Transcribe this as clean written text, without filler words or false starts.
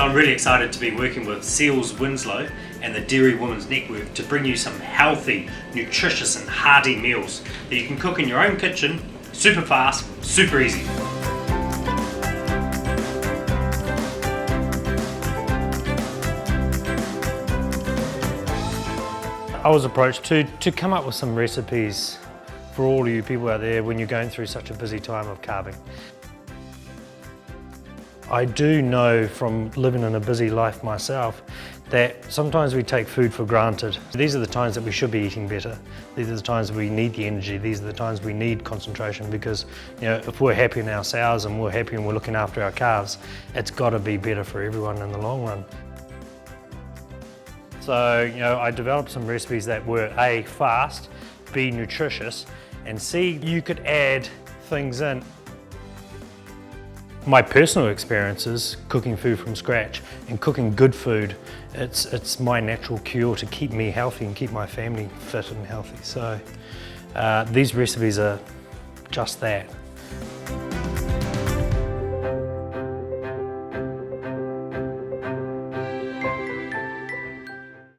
So I'm really excited to be working with Seals Winslow and the Dairy Women's Network to bring you some healthy, nutritious and hearty meals that you can cook in your own kitchen, super fast, super easy. I was approached to come up with some recipes for all of you people out there when you're going through such a busy time of carving. I do know from living in a busy life myself that sometimes we take food for granted. These are the times that we should be eating better. These are the times we need the energy. These are the times we need concentration because, you know, if we're happy in ourselves and we're happy and we're looking after our calves, it's got to be better for everyone in the long run. So, you know, I developed some recipes that were A, fast, B, nutritious, and C, you could add things in. My personal experiences cooking food from scratch and cooking good food, it's my natural cure to keep me healthy and keep my family fit and healthy. So these recipes are just that.